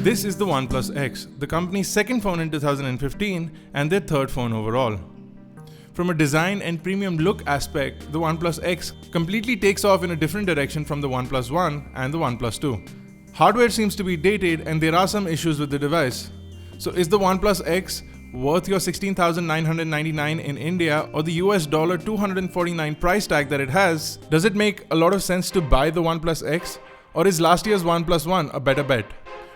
This is the OnePlus X, the company's second phone in 2015 and their third phone overall. From a design and premium look aspect, the OnePlus X completely takes off in a different direction from the OnePlus One and the OnePlus 2. Hardware seems to be dated and there are some issues with the device. So is the OnePlus X worth your $16,999 in India or the US $249 price tag that it has? Does it make a lot of sense to buy the OnePlus X, or is last year's OnePlus One a better bet?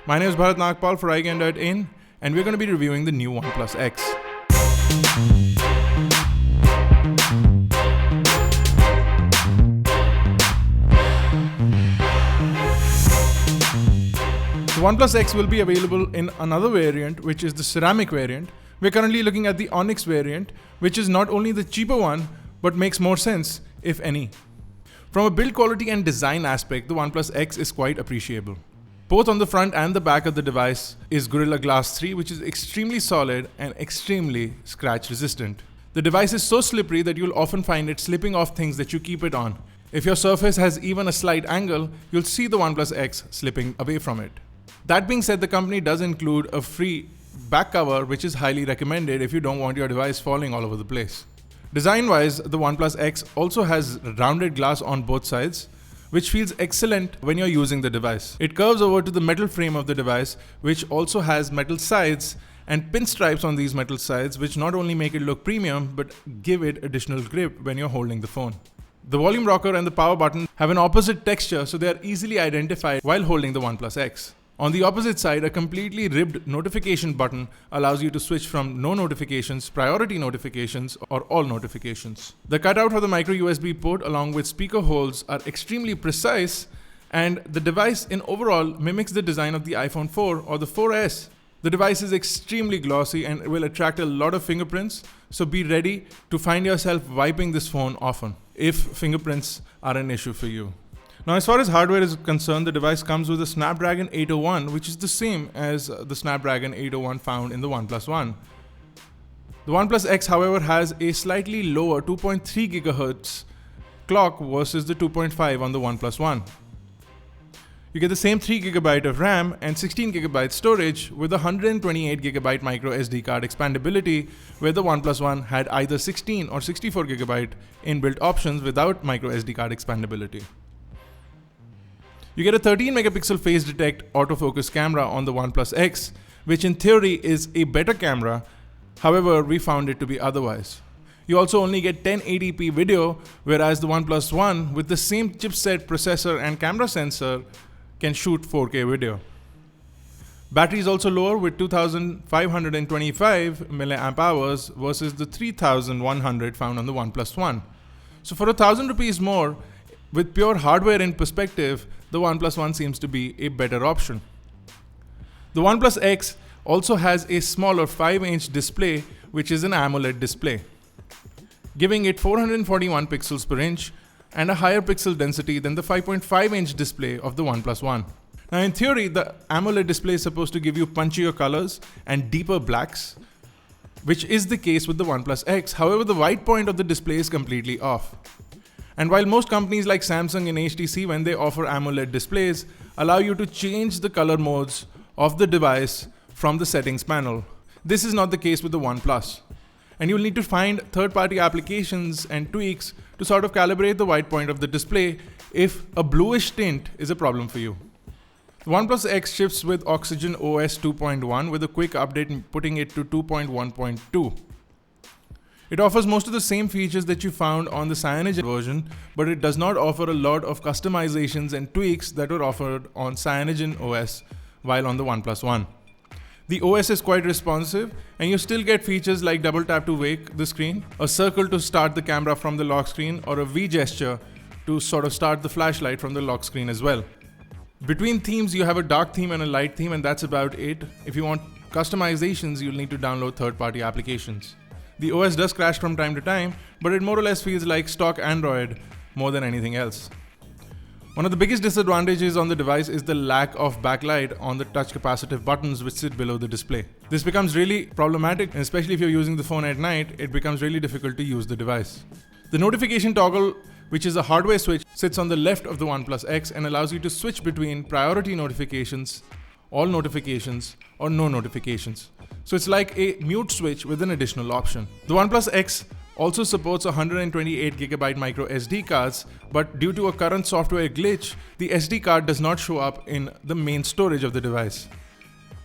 My name is Bharat for iGyaan, and we're going to be reviewing the new OnePlus X. The OnePlus X will be available in another variant, which is the ceramic variant. We're currently looking at the Onyx variant, which is not only the cheaper one, but makes more sense, if any. From a build quality and design aspect, the OnePlus X is quite appreciable. Both on the front and the back of the device is Gorilla Glass 3, which is extremely solid and extremely scratch resistant. The device is so slippery that you'll often find it slipping off things that you keep it on. If your surface has even a slight angle, you'll see the OnePlus X slipping away from it. That being said, the company does include a free back cover, which is highly recommended if you don't want your device falling all over the place. Design-wise, the OnePlus X also has rounded glass on both sides, which feels excellent when you're using the device. It curves over to the metal frame of the device, which also has metal sides and pinstripes on these metal sides, which not only make it look premium, but give it additional grip when you're holding the phone. The volume rocker and the power button have an opposite texture, so they are easily identified while holding the OnePlus X. On the opposite side, a completely ribbed notification button allows you to switch from no notifications, priority notifications, or all notifications. The cutout for the micro USB port along with speaker holes are extremely precise, and the device in overall mimics the design of the iPhone 4 or the 4S. The device is extremely glossy and will attract a lot of fingerprints, so be ready to find yourself wiping this phone often if fingerprints are an issue for you. Now, as far as hardware is concerned, the device comes with a Snapdragon 801, which is the same as the Snapdragon 801 found in the OnePlus One. The OnePlus X, however, has a slightly lower 2.3 GHz clock versus the 2.5 on the OnePlus One. You get the same 3 GB of RAM and 16 GB storage with a 128 GB micro SD card expandability, where the OnePlus One had either 16 or 64 GB inbuilt options without micro SD card expandability. You get a 13 megapixel phase detect autofocus camera on the OnePlus X, which in theory is a better camera. However, we found it to be otherwise. You also only get 1080p video, whereas the OnePlus One with the same chipset, processor and camera sensor can shoot 4K video. Battery is also lower with 2525 mAh versus the 3100 found on the OnePlus One. So for ₹1,000 more, with pure hardware in perspective, the OnePlus One seems to be a better option. The OnePlus X also has a smaller 5-inch display, which is an AMOLED display, giving it 441 pixels per inch and a higher pixel density than the 5.5-inch display of the OnePlus One. Now, in theory, the AMOLED display is supposed to give you punchier colors and deeper blacks, which is the case with the OnePlus X. However, the white point of the display is completely off. And while most companies like Samsung and HTC, when they offer AMOLED displays, allow you to change the color modes of the device from the settings panel, this is not the case with the OnePlus. And you'll need to find third-party applications and tweaks to sort of calibrate the white point of the display if a bluish tint is a problem for you. The OnePlus X ships with Oxygen OS 2.1 with a quick update putting it to 2.1.2. It offers most of the same features that you found on the Cyanogen version, but it does not offer a lot of customizations and tweaks that were offered on Cyanogen OS while on the OnePlus One. The OS is quite responsive, and you still get features like double tap to wake the screen, a circle to start the camera from the lock screen, or a V gesture to sort of start the flashlight from the lock screen as well. Between themes, you have a dark theme and a light theme, and that's about it. If you want customizations, you'll need to download third-party applications. The OS does crash from time to time, but it more or less feels like stock Android more than anything else. One of the biggest disadvantages on the device is the lack of backlight on the touch capacitive buttons which sit below the display. This becomes really problematic, and especially if you're using the phone at night, it becomes really difficult to use the device. The notification toggle, which is a hardware switch, sits on the left of the OnePlus X and allows you to switch between priority notifications all notifications, or no notifications. So it's like a mute switch with an additional option. The OnePlus X also supports 128GB micro SD cards, but due to a current software glitch, the SD card does not show up in the main storage of the device.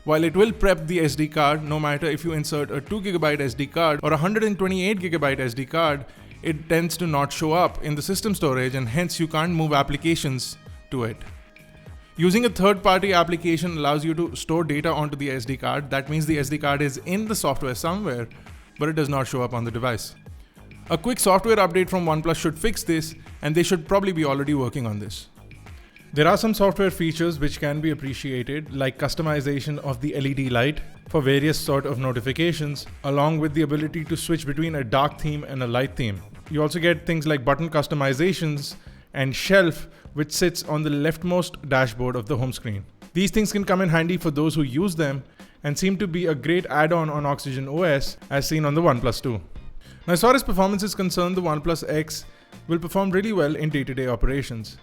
While it will prep the SD card, no matter if you insert a 2GB SD card or a 128GB SD card, it tends to not show up in the system storage, and hence you can't move applications to it. Using a third-party application allows you to store data onto the SD card. That means the SD card is in the software somewhere, but it does not show up on the device. A quick software update from OnePlus should fix this, and they should probably be already working on this. There are some software features which can be appreciated, like customization of the LED light for various sort of notifications, along with the ability to switch between a dark theme and a light theme. You also get things like button customizations and shelf, which sits on the leftmost dashboard of the home screen. These things can come in handy for those who use them and seem to be a great add-on on Oxygen OS as seen on the OnePlus 2. Now, as far as performance is concerned, the OnePlus X will perform really well in day-to-day operations.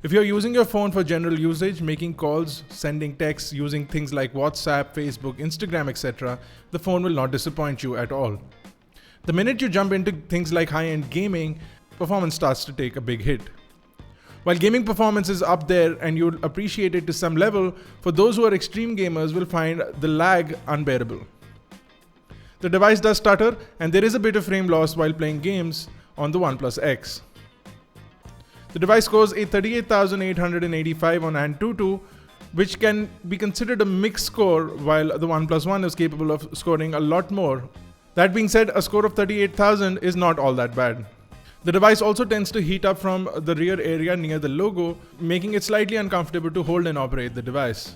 If you're using your phone for general usage, making calls, sending texts, using things like WhatsApp, Facebook, Instagram, etc., the phone will not disappoint you at all. The minute you jump into things like high-end gaming, performance starts to take a big hit. While gaming performance is up there and you'll appreciate it to some level, for those who are extreme gamers will find the lag unbearable. The device does stutter, and there is a bit of frame loss while playing games on the OnePlus X. The device scores a 38,885 on AnTuTu, which can be considered a mixed score, while the OnePlus One is capable of scoring a lot more. That being said, a score of 38,000 is not all that bad. The device also tends to heat up from the rear area near the logo, making it slightly uncomfortable to hold and operate the device.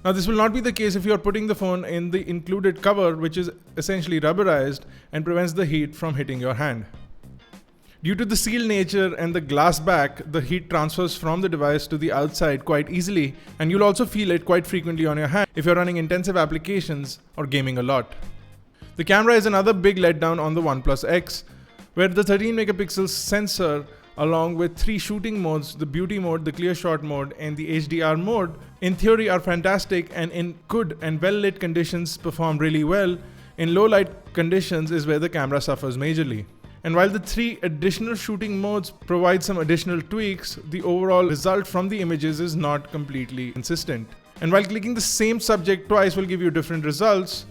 Now, this will not be the case if you are putting the phone in the included cover, which is essentially rubberized and prevents the heat from hitting your hand. Due to the sealed nature and the glass back, the heat transfers from the device to the outside quite easily, and you'll also feel it quite frequently on your hand if you're running intensive applications or gaming a lot. The camera is another big letdown on the OnePlus X, where the 13-megapixel sensor, along with 3 shooting modes, the beauty mode, the clear shot mode, and the HDR mode, in theory are fantastic and in good and well-lit conditions perform really well. In low light conditions is where the camera suffers majorly. And while the 3 additional shooting modes provide some additional tweaks, the overall result from the images is not completely consistent. And while clicking the same subject twice will give you different results,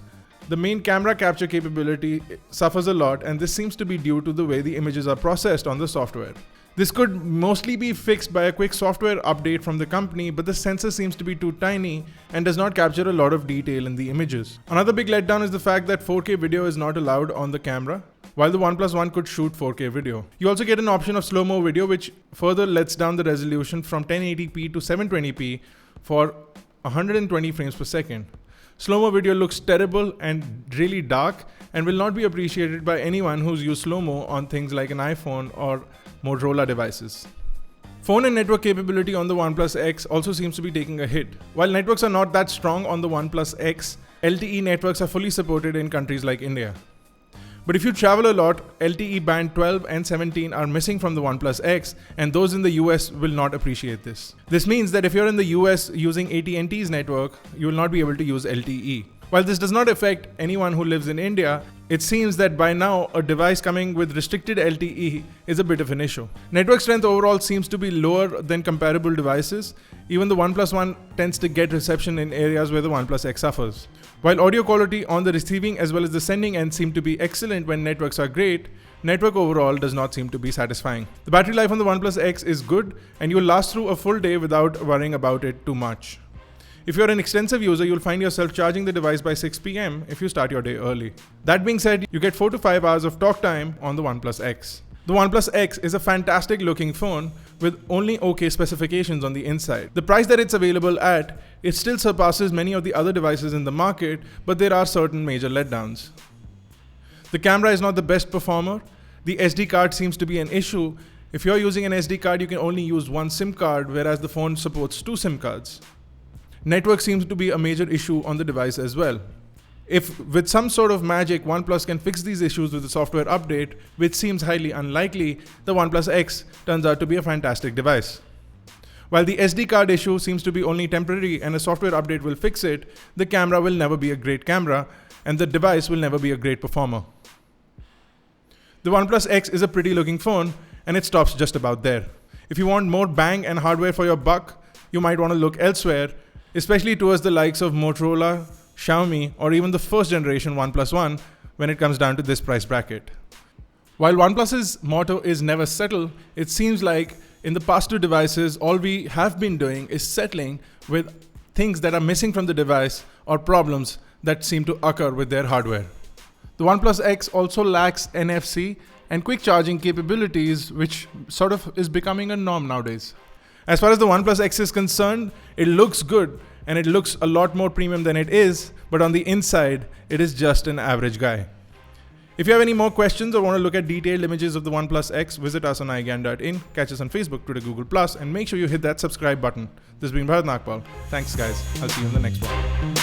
the main camera capture capability suffers a lot, and this seems to be due to the way the images are processed on the software. This could mostly be fixed by a quick software update from the company, but the sensor seems to be too tiny and does not capture a lot of detail in the images. Another big letdown is the fact that 4K video is not allowed on the camera, while the OnePlus One could shoot 4K video. You also get an option of slow-mo video, which further lets down the resolution from 1080p to 720p for 120 frames per second. Slow-mo video looks terrible and really dark and will not be appreciated by anyone who's used slow-mo on things like an iPhone or Motorola devices. Phone and network capability on the OnePlus X also seems to be taking a hit. While networks are not that strong on the OnePlus X, LTE networks are fully supported in countries like India. But if you travel a lot, LTE band 12 and 17 are missing from the OnePlus X, and those in the US will not appreciate this. This means that if you're in the US using AT&T's network, you will not be able to use LTE. While this does not affect anyone who lives in India, it seems that by now a device coming with restricted LTE is a bit of an issue. Network strength overall seems to be lower than comparable devices. Even the OnePlus One tends to get reception in areas where the OnePlus X suffers. While audio quality on the receiving as well as the sending end seem to be excellent when networks are great, network overall does not seem to be satisfying. The battery life on the OnePlus X is good, and you'll last through a full day without worrying about it too much. If you're an extensive user, you'll find yourself charging the device by 6 p.m. if you start your day early. That being said, you get 4 to 5 hours of talk time on the OnePlus X. The OnePlus X is a fantastic looking phone with only okay specifications on the inside. The price that it's available at, it still surpasses many of the other devices in the market, but there are certain major letdowns. The camera is not the best performer. The SD card seems to be an issue. If you're using an SD card, you can only use one SIM card, whereas the phone supports 2 SIM cards. Network seems to be a major issue on the device as well. If with some sort of magic OnePlus can fix these issues with a software update, which seems highly unlikely, the OnePlus X turns out to be a fantastic device. While the SD card issue seems to be only temporary and a software update will fix it, the camera will never be a great camera and the device will never be a great performer. The OnePlus X is a pretty looking phone and it stops just about there. If you want more bang and hardware for your buck, you might want to look elsewhere, especially towards the likes of Motorola, Xiaomi, or even the first generation OnePlus One when it comes down to this price bracket. While OnePlus's motto is never settle, it seems like in the past two devices, all we have been doing is settling with things that are missing from the device or problems that seem to occur with their hardware. The OnePlus X also lacks NFC and quick charging capabilities, which sort of is becoming a norm nowadays. As far as the OnePlus X is concerned, it looks good and it looks a lot more premium than it is, but on the inside, it is just an average guy. If you have any more questions or want to look at detailed images of the OnePlus X, visit us on iGyaan.in, catch us on Facebook, Twitter, Google+, and make sure you hit that subscribe button. This has been Bharat Nagpal. Thanks guys. I'll see you in the next one.